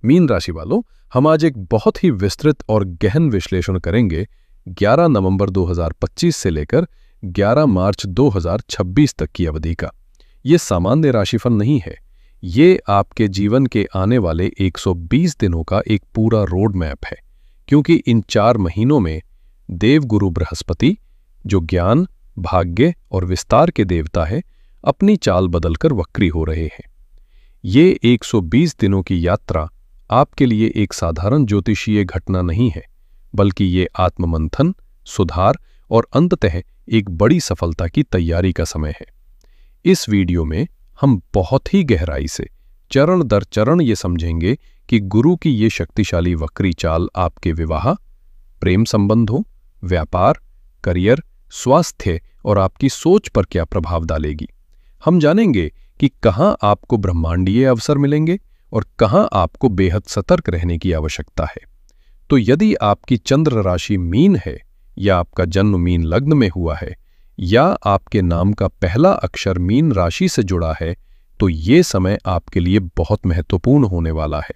Mean राशि वालों, हम आज एक बहुत ही विस्तृत और गहन विश्लेषण करेंगे 11 नवंबर 2025 से लेकर 11 मार्च 2026 तक की अवधि का। ये सामान्य राशिफल नहीं है, ये आपके जीवन के आने वाले 120 दिनों का एक पूरा रोड मैप है, क्योंकि इन 4 महीनों में देवगुरु बृहस्पति, जो ज्ञान, भाग्य और विस्तार के देवता है, अपनी चाल बदलकर वक्री हो रहे हैं। ये 120 दिनों की यात्रा आपके लिए एक साधारण ज्योतिषीय घटना नहीं है, बल्कि ये आत्ममंथन, सुधार और अंततः एक बड़ी सफलता की तैयारी का समय है। इस वीडियो में हम बहुत ही गहराई से चरण दर चरण ये समझेंगे कि गुरु की ये शक्तिशाली वक्री चाल आपके विवाह, प्रेम संबंधों, व्यापार, करियर, स्वास्थ्य और आपकी सोच पर क्या प्रभाव डालेगी। हम जानेंगे कि कहाँ आपको ब्रह्मांडीय अवसर मिलेंगे और कहाँ आपको बेहद सतर्क रहने की आवश्यकता है। तो यदि आपकी चंद्र राशि मीन है, या आपका जन्म मीन लग्न में हुआ है, या आपके नाम का पहला अक्षर मीन राशि से जुड़ा है, तो ये समय आपके लिए बहुत महत्वपूर्ण होने वाला है।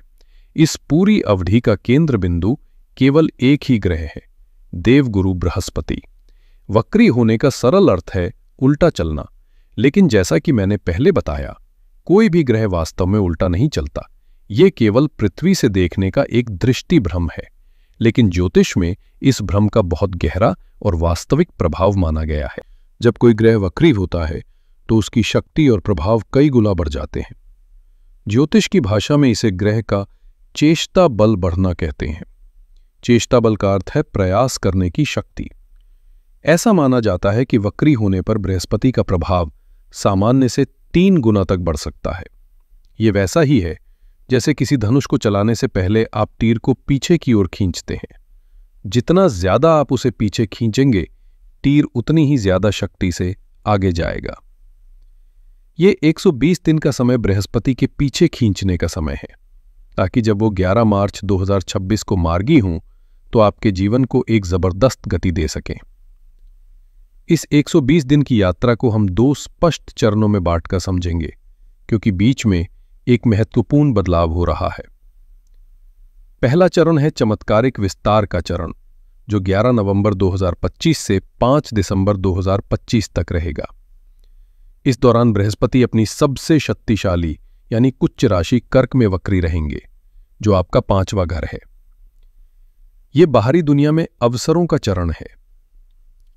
इस पूरी अवधि का केंद्र बिंदु केवल एक ही ग्रह है, देवगुरु बृहस्पति। वक्री होने का सरल अर्थ है उल्टा चलना, लेकिन जैसा कि मैंने पहले बताया, कोई भी ग्रह वास्तव में उल्टा नहीं चलता। ये केवल पृथ्वी से देखने का एक दृष्टि भ्रम है, लेकिन ज्योतिष में इस भ्रम का बहुत गहरा और वास्तविक प्रभाव माना गया है। जब कोई ग्रह वक्री होता है तो उसकी शक्ति और प्रभाव कई गुना बढ़ जाते हैं। ज्योतिष की भाषा में इसे ग्रह का चेष्टा बल बढ़ना कहते हैं। चेष्टा बल का अर्थ है प्रयास करने की शक्ति। ऐसा माना जाता है कि वक्री होने पर बृहस्पति का प्रभाव सामान्य से 3 गुना तक बढ़ सकता है। ये वैसा ही है जैसे किसी धनुष को चलाने से पहले आप तीर को पीछे की ओर खींचते हैं। जितना ज्यादा आप उसे पीछे खींचेंगे, तीर उतनी ही ज्यादा शक्ति से आगे जाएगा। ये 120 दिन का समय बृहस्पति के पीछे खींचने का समय है, ताकि जब वो 11 मार्च 2026 को मार्गी हों तो आपके जीवन को एक जबरदस्त गति दे सकें। इस 120 दिन की यात्रा को हम 2 स्पष्ट चरणों में बांटकर समझेंगे, क्योंकि बीच में एक महत्वपूर्ण बदलाव हो रहा है। पहला चरण है चमत्कारिक विस्तार का चरण, जो 11 नवंबर 2025 से 5 दिसंबर 2025 तक रहेगा। इस दौरान बृहस्पति अपनी सबसे शक्तिशाली यानी उच्च राशि कर्क में वक्री रहेंगे, जो आपका 5वां घर है। यह बाहरी दुनिया में अवसरों का चरण है।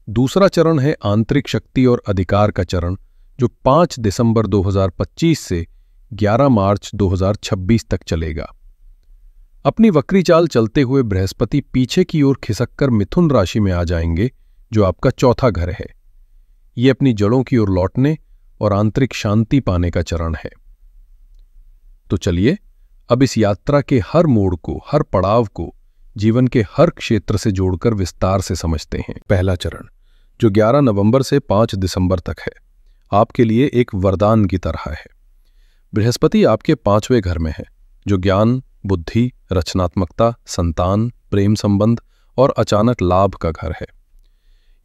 दूसरा चरण है आंतरिक शक्ति और अधिकार का चरण, जो 5 दिसंबर 2025 से 11 मार्च 2026 तक चलेगा। अपनी वक्री चाल चलते हुए बृहस्पति पीछे की ओर खिसककर मिथुन राशि में आ जाएंगे, जो आपका 4था घर है। ये अपनी जड़ों की ओर लौटने और आंतरिक शांति पाने का चरण है। तो चलिए अब इस यात्रा के हर मोड़ को, हर पड़ाव को जीवन के हर क्षेत्र से जोड़कर विस्तार से समझते हैं। पहला चरण, जो 11 नवंबर से 5 दिसंबर तक है, आपके लिए एक वरदान की तरह है। बृहस्पति आपके 5वें घर में है, जो ज्ञान, बुद्धि, रचनात्मकता, संतान, प्रेम संबंध और अचानक लाभ का घर है।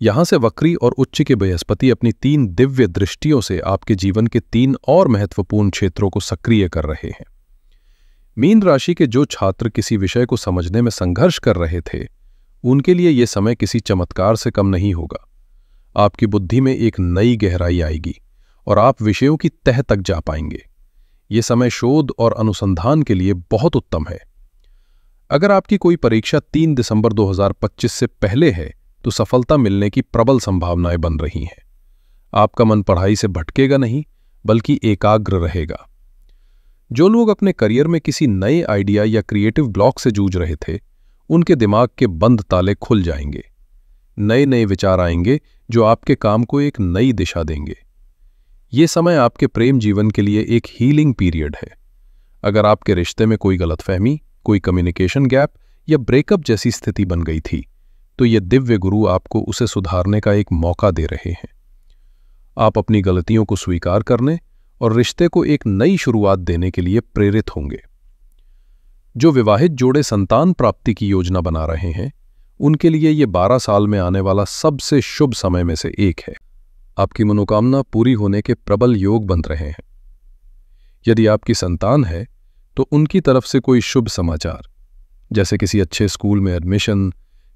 यहां से वक्री और उच्च के बृहस्पति अपनी 3 दिव्य दृष्टियों से आपके जीवन के 3 और महत्वपूर्ण क्षेत्रों को सक्रिय कर रहे हैं। मीन राशि के जो छात्र किसी विषय को समझने में संघर्ष कर रहे थे, उनके लिए यह समय किसी चमत्कार से कम नहीं होगा। आपकी बुद्धि में एक नई गहराई आएगी और आप विषयों की तह तक जा पाएंगे। ये समय शोध और अनुसंधान के लिए बहुत उत्तम है। अगर आपकी कोई परीक्षा 3 दिसंबर 2025 से पहले है, तो सफलता मिलने की प्रबल संभावनाएं बन रही हैं। आपका मन पढ़ाई से भटकेगा नहीं, बल्कि एकाग्र रहेगा। जो लोग अपने करियर में किसी नए आइडिया या क्रिएटिव ब्लॉक से जूझ रहे थे, उनके दिमाग के बंद ताले खुल जाएंगे। नए नए विचार आएंगे जो आपके काम को एक नई दिशा देंगे। ये समय आपके प्रेम जीवन के लिए एक हीलिंग पीरियड है। अगर आपके रिश्ते में कोई गलतफहमी, कोई कम्युनिकेशन गैप या ब्रेकअप जैसी स्थिति बन गई थी, तो ये दिव्य गुरु आपको उसे सुधारने का एक मौका दे रहे हैं। आप अपनी गलतियों को स्वीकार करने और रिश्ते को एक नई शुरुआत देने के लिए प्रेरित होंगे। जो विवाहित जोड़े संतान प्राप्ति की योजना बना रहे हैं, उनके लिए ये 12 साल में आने वाला सबसे शुभ समय में से एक है। आपकी मनोकामना पूरी होने के प्रबल योग बन रहे हैं। यदि आपकी संतान है, तो उनकी तरफ से कोई शुभ समाचार, जैसे किसी अच्छे स्कूल में एडमिशन,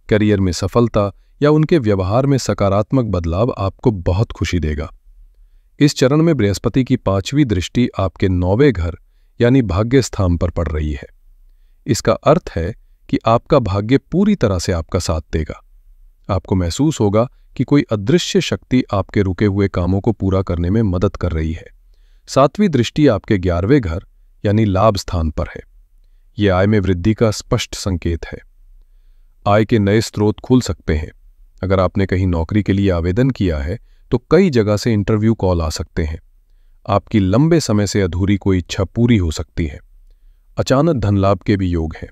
करियर में सफलता या उनके व्यवहार में सकारात्मक बदलाव आपको बहुत खुशी देगा। इस चरण में बृहस्पति की 5वीं दृष्टि आपके 9वें घर यानी भाग्य स्थान पर पड़ रही है। इसका अर्थ है कि आपका भाग्य पूरी तरह से आपका साथ देगा। आपको महसूस होगा कि कोई अदृश्य शक्ति आपके रुके हुए कामों को पूरा करने में मदद कर रही है। 7वीं दृष्टि आपके 11वें घर यानी लाभ स्थान पर है। यह आय में वृद्धि का स्पष्ट संकेत है। आय के नए स्रोत खुल सकते हैं। अगर आपने कहीं नौकरी के लिए आवेदन किया है तो कई जगह से इंटरव्यू कॉल आ सकते हैं। आपकी लंबे समय से अधूरी कोई इच्छा पूरी हो सकती है। अचानक धन लाभ के भी योग हैं।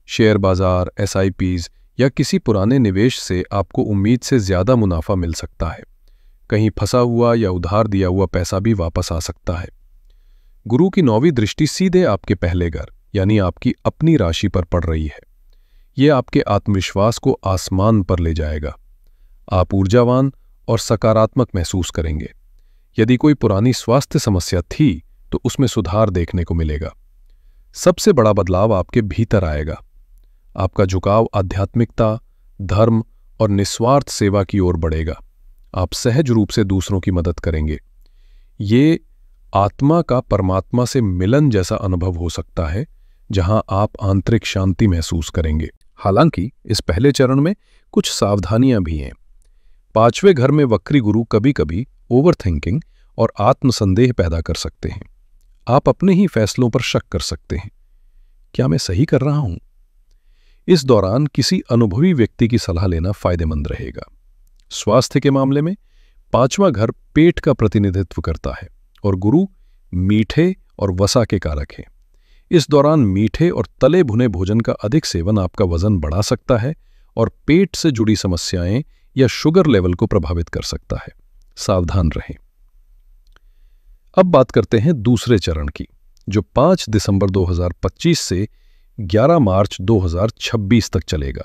शेयर बाजार, SIPs या किसी पुराने निवेश से आपको उम्मीद से ज्यादा मुनाफा मिल सकता है। कहीं फंसा हुआ या उधार दिया हुआ पैसा भी वापस आ सकता है। गुरु की 9वीं दृष्टि सीधे आपके पहले घर यानी आपकी अपनी राशि पर पड़ रही है। यह आपके आत्मविश्वास को आसमान पर ले जाएगा। आप ऊर्जावान और सकारात्मक महसूस करेंगे। यदि कोई पुरानी स्वास्थ्य समस्या थी तो उसमें सुधार देखने को मिलेगा। सबसे बड़ा बदलाव आपके भीतर आएगा। आपका झुकाव आध्यात्मिकता, धर्म और निस्वार्थ सेवा की ओर बढ़ेगा। आप सहज रूप से दूसरों की मदद करेंगे। ये आत्मा का परमात्मा से मिलन जैसा अनुभव हो सकता है, जहां आप आंतरिक शांति महसूस करेंगे। हालांकि इस पहले चरण में कुछ सावधानियां भी हैं। 5वें घर में वक्री गुरु कभी कभी ओवरथिंकिंग और आत्मसंदेह पैदा कर सकते हैं। आप अपने ही फैसलों पर शक कर सकते हैं। क्या मैं सही कर रहा हूं? इस दौरान किसी अनुभवी व्यक्ति की सलाह लेना फायदेमंद रहेगा। स्वास्थ्य के मामले में 5वां घर पेट का प्रतिनिधित्व करता है और गुरु मीठे और वसा के कारक हैं। इस दौरान मीठे और तले भुने भोजन का अधिक सेवन आपका वजन बढ़ा सकता है और पेट से जुड़ी समस्याएं या शुगर लेवल को प्रभावित कर सकता है। सावधान रहें। अब बात करते हैं दूसरे चरण की, जो 5 दिसंबर 2025 से 11 मार्च 2026 तक चलेगा।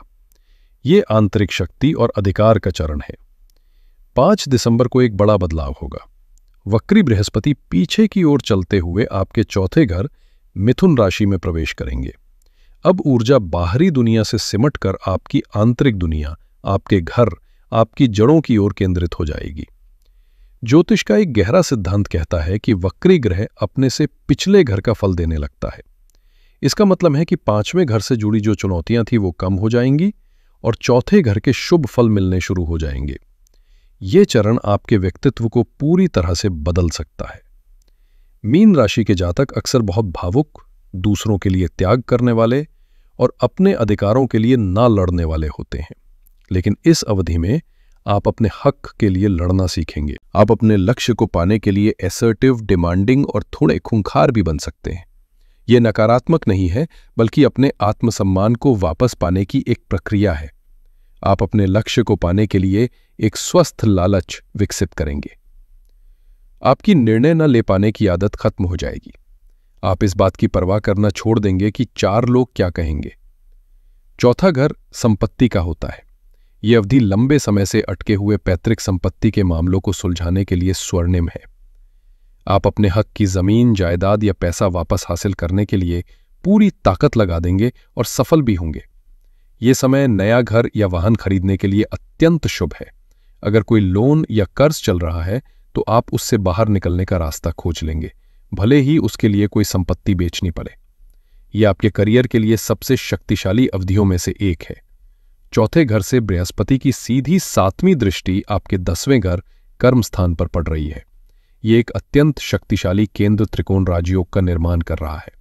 ये आंतरिक शक्ति और अधिकार का चरण है। 5 दिसंबर को एक बड़ा बदलाव होगा। वक्री बृहस्पति पीछे की ओर चलते हुए आपके 4थे घर मिथुन राशि में प्रवेश करेंगे। अब ऊर्जा बाहरी दुनिया से सिमटकर आपकी आंतरिक दुनिया, आपके घर, आपकी जड़ों की ओर केंद्रित हो जाएगी। ज्योतिष का एक गहरा सिद्धांत कहता है कि वक्री ग्रह अपने से पिछले घर का फल देने लगता है। इसका मतलब है कि 5वें घर से जुड़ी जो चुनौतियां थी वो कम हो जाएंगी और 4थे घर के शुभ फल मिलने शुरू हो जाएंगे। ये चरण आपके व्यक्तित्व को पूरी तरह से बदल सकता है। मीन राशि के जातक अक्सर बहुत भावुक, दूसरों के लिए त्याग करने वाले और अपने अधिकारों के लिए ना लड़ने वाले होते हैं। लेकिन इस अवधि में आप अपने हक के लिए लड़ना सीखेंगे। आप अपने लक्ष्य को पाने के लिए असर्टिव, डिमांडिंग और थोड़े खूंखार भी बन सकते हैं। यह नकारात्मक नहीं है, बल्कि अपने आत्मसम्मान को वापस पाने की एक प्रक्रिया है। आप अपने लक्ष्य को पाने के लिए एक स्वस्थ लालच विकसित करेंगे। आपकी निर्णय न ले पाने की आदत खत्म हो जाएगी। आप इस बात की परवाह करना छोड़ देंगे कि 4 लोग क्या कहेंगे। 4था घर संपत्ति का होता है। ये अवधि लंबे समय से अटके हुए पैतृक संपत्ति के मामलों को सुलझाने के लिए स्वर्णिम है। आप अपने हक की जमीन, जायदाद या पैसा वापस हासिल करने के लिए पूरी ताकत लगा देंगे और सफल भी होंगे। ये समय नया घर या वाहन खरीदने के लिए अत्यंत शुभ है। अगर कोई लोन या कर्ज चल रहा है तो आप उससे बाहर निकलने का रास्ता खोज लेंगे, भले ही उसके लिए कोई संपत्ति बेचनी पड़े। यह आपके करियर के लिए सबसे शक्तिशाली अवधियों में से एक है। 4थे घर से बृहस्पति की सीधी 7वीं दृष्टि आपके 10वें घर कर्म स्थान पर पड़ रही है। ये एक अत्यंत शक्तिशाली केंद्र त्रिकोण राजयोग का निर्माण कर रहा है।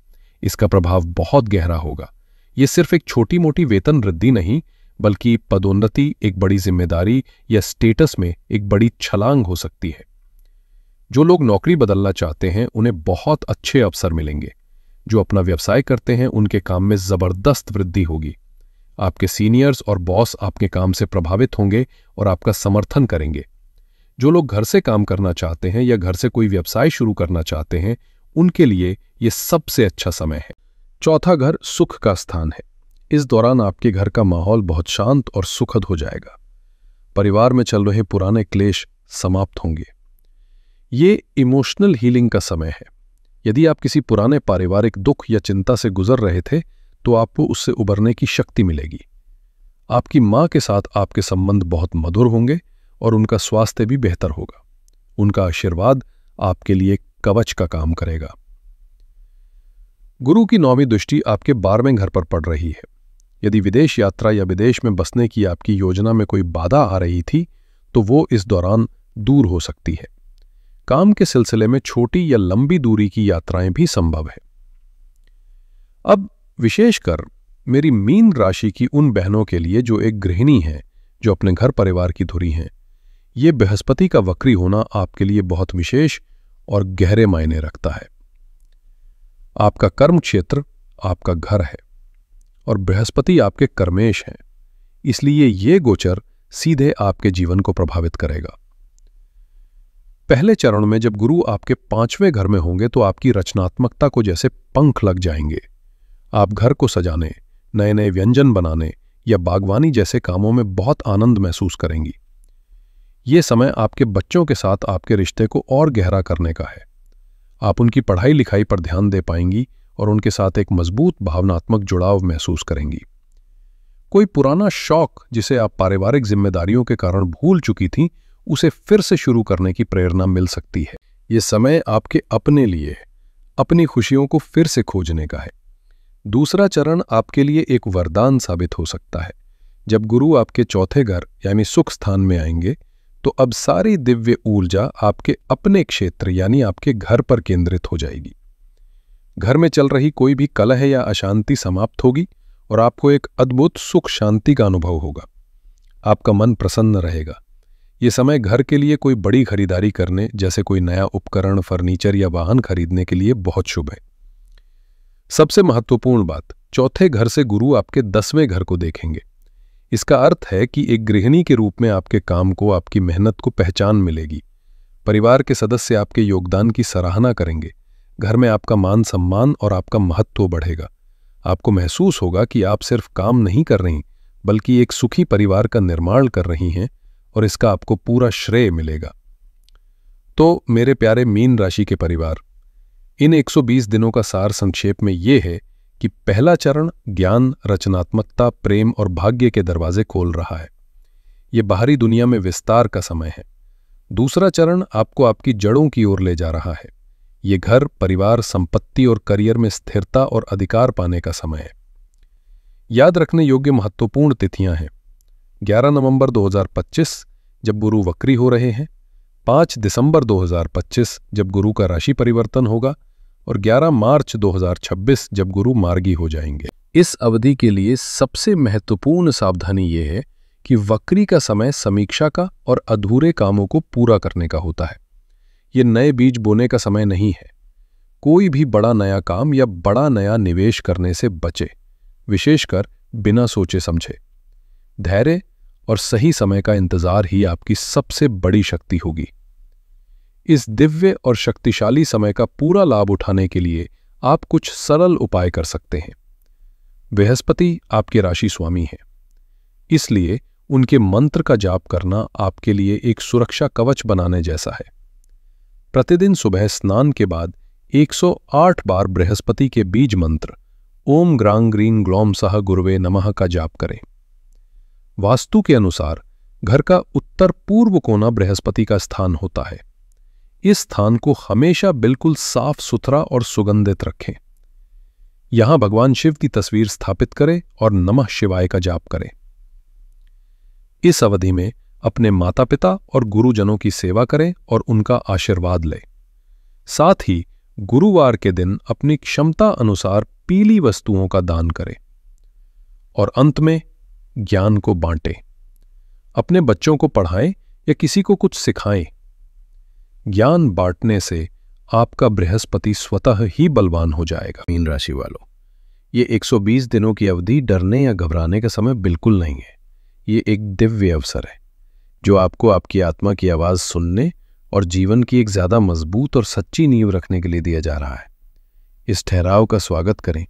इसका प्रभाव बहुत गहरा होगा। ये सिर्फ एक छोटी मोटी वेतन वृद्धि नहीं, बल्कि पदोन्नति, एक बड़ी जिम्मेदारी या स्टेटस में एक बड़ी छलांग हो सकती है। जो लोग नौकरी बदलना चाहते हैं उन्हें बहुत अच्छे अवसर मिलेंगे। जो अपना व्यवसाय करते हैं उनके काम में जबरदस्त वृद्धि होगी। आपके सीनियर्स और बॉस आपके काम से प्रभावित होंगे और आपका समर्थन करेंगे। जो लोग घर से काम करना चाहते हैं या घर से कोई व्यवसाय शुरू करना चाहते हैं, उनके लिए यह सबसे अच्छा समय है। 4था घर सुख का स्थान है। इस दौरान आपके घर का माहौल बहुत शांत और सुखद हो जाएगा। परिवार में चल रहे पुराने क्लेश समाप्त होंगे। ये इमोशनल हीलिंग का समय है। यदि आप किसी पुराने पारिवारिक दुख या चिंता से गुजर रहे थे तो आपको उससे उबरने की शक्ति मिलेगी। आपकी मां के साथ आपके संबंध बहुत मधुर होंगे और उनका स्वास्थ्य भी बेहतर होगा। उनका आशीर्वाद आपके लिए कवच का काम करेगा। गुरु की 9वीं दृष्टि आपके 12वें घर पर पड़ रही है। यदि विदेश यात्रा या विदेश में बसने की आपकी योजना में कोई बाधा आ रही थी तो वो इस दौरान दूर हो सकती है। काम के सिलसिले में छोटी या लंबी दूरी की यात्राएं भी संभव है। अब विशेषकर मेरी मीन राशि की उन बहनों के लिए जो एक गृहिणी हैं, जो अपने घर परिवार की धुरी हैं, ये बृहस्पति का वक्री होना आपके लिए बहुत विशेष और गहरे मायने रखता है। आपका कर्म क्षेत्र आपका घर है और बृहस्पति आपके कर्मेश हैं, इसलिए ये गोचर सीधे आपके जीवन को प्रभावित करेगा। पहले चरण में जब गुरु आपके 5वें घर में होंगे तो आपकी रचनात्मकता को जैसे पंख लग जाएंगे। आप घर को सजाने, नए नए व्यंजन बनाने या बागवानी जैसे कामों में बहुत आनंद महसूस करेंगी। ये समय आपके बच्चों के साथ आपके रिश्ते को और गहरा करने का है। आप उनकी पढ़ाई लिखाई पर ध्यान दे पाएंगी और उनके साथ एक मजबूत भावनात्मक जुड़ाव महसूस करेंगी। कोई पुराना शौक जिसे आप पारिवारिक जिम्मेदारियों के कारण भूल चुकी थीं, उसे फिर से शुरू करने की प्रेरणा मिल सकती है। ये समय आपके अपने लिए है, अपनी खुशियों को फिर से खोजने का है। दूसरा चरण आपके लिए एक वरदान साबित हो सकता है। जब गुरु आपके 4थे घर यानी सुख स्थान में आएंगे तो अब सारी दिव्य ऊर्जा आपके अपने क्षेत्र यानी आपके घर पर केंद्रित हो जाएगी। घर में चल रही कोई भी कलह या अशांति समाप्त होगी और आपको एक अद्भुत सुख शांति का अनुभव होगा। आपका मन प्रसन्न रहेगा। ये समय घर के लिए कोई बड़ी खरीदारी करने, जैसे कोई नया उपकरण, फर्नीचर या वाहन खरीदने के लिए बहुत शुभ है। सबसे महत्वपूर्ण बात, 4थे घर से गुरु आपके 10वें घर को देखेंगे। इसका अर्थ है कि एक गृहिणी के रूप में आपके काम को, आपकी मेहनत को पहचान मिलेगी। परिवार के सदस्य आपके योगदान की सराहना करेंगे। घर में आपका मान सम्मान और आपका महत्व बढ़ेगा। आपको महसूस होगा कि आप सिर्फ काम नहीं कर रही, बल्कि एक सुखी परिवार का निर्माण कर रही हैं और इसका आपको पूरा श्रेय मिलेगा। तो मेरे प्यारे मीन राशि के परिवार, इन 120 दिनों का सार संक्षेप में ये है कि पहला चरण ज्ञान, रचनात्मकता, प्रेम और भाग्य के दरवाजे खोल रहा है। ये बाहरी दुनिया में विस्तार का समय है। दूसरा चरण आपको आपकी जड़ों की ओर ले जा रहा है। ये घर, परिवार, संपत्ति और करियर में स्थिरता और अधिकार पाने का समय है। याद रखने योग्य महत्वपूर्ण तिथियां हैं: 11 नवंबर 2025 जब गुरु वक्री हो रहे हैं, 5 दिसंबर 2025 जब गुरु का राशि परिवर्तन होगा और 11 मार्च 2026 जब गुरु मार्गी हो जाएंगे। इस अवधि के लिए सबसे महत्वपूर्ण सावधानी यह है कि वक्री का समय समीक्षा का और अधूरे कामों को पूरा करने का होता है। ये नए बीज बोने का समय नहीं है। कोई भी बड़ा नया काम या बड़ा नया निवेश करने से बचे, विशेषकर बिना सोचे समझे। धैर्य और सही समय का इंतजार ही आपकी सबसे बड़ी शक्ति होगी। इस दिव्य और शक्तिशाली समय का पूरा लाभ उठाने के लिए आप कुछ सरल उपाय कर सकते हैं। बृहस्पति आपके राशि स्वामी हैं, इसलिए उनके मंत्र का जाप करना आपके लिए एक सुरक्षा कवच बनाने जैसा है। प्रतिदिन सुबह स्नान के बाद 108 बार बृहस्पति के बीज मंत्र ओम ग्रां ग्रीं ग्लौम सह गुरुवे नमः का जाप करें। वास्तु के अनुसार घर का उत्तर पूर्व कोना बृहस्पति का स्थान होता है। इस स्थान को हमेशा बिल्कुल साफ सुथरा और सुगंधित रखें। यहां भगवान शिव की तस्वीर स्थापित करें और नमः शिवाय का जाप करें। इस अवधि में अपने माता पिता और गुरुजनों की सेवा करें और उनका आशीर्वाद लें। साथ ही गुरुवार के दिन अपनी क्षमता अनुसार पीली वस्तुओं का दान करें। और अंत में ज्ञान को बांटें। अपने बच्चों को पढ़ाएं या किसी को कुछ सिखाएं। ज्ञान बांटने से आपका बृहस्पति स्वतः ही बलवान हो जाएगा। मीन राशि वालों, ये 120 दिनों की अवधि डरने या घबराने का समय बिल्कुल नहीं है। ये एक दिव्य अवसर है जो आपको आपकी आत्मा की आवाज सुनने और जीवन की एक ज्यादा मजबूत और सच्ची नींव रखने के लिए दिया जा रहा है। इस ठहराव का स्वागत करें,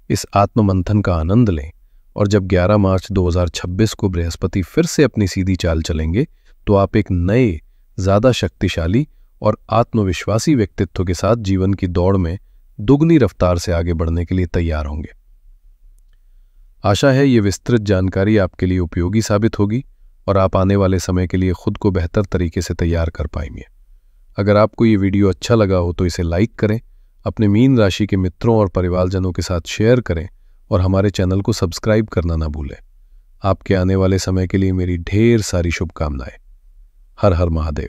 इस आत्ममंथन का आनंद लें और जब 11 मार्च 2026 को बृहस्पति फिर से अपनी सीधी चाल चलेंगे तो आप एक नए, ज्यादा शक्तिशाली और आत्मविश्वासी व्यक्तित्व के साथ जीवन की दौड़ में दुगनी रफ्तार से आगे बढ़ने के लिए तैयार होंगे। आशा है ये विस्तृत जानकारी आपके लिए उपयोगी साबित होगी और आप आने वाले समय के लिए खुद को बेहतर तरीके से तैयार कर पाएंगे। अगर आपको ये वीडियो अच्छा लगा हो तो इसे लाइक करें, अपने मीन राशि के मित्रों और परिवारजनों के साथ शेयर करें और हमारे चैनल को सब्सक्राइब करना ना भूलें। आपके आने वाले समय के लिए मेरी ढेर सारी शुभकामनाएं। हर हर महादेव।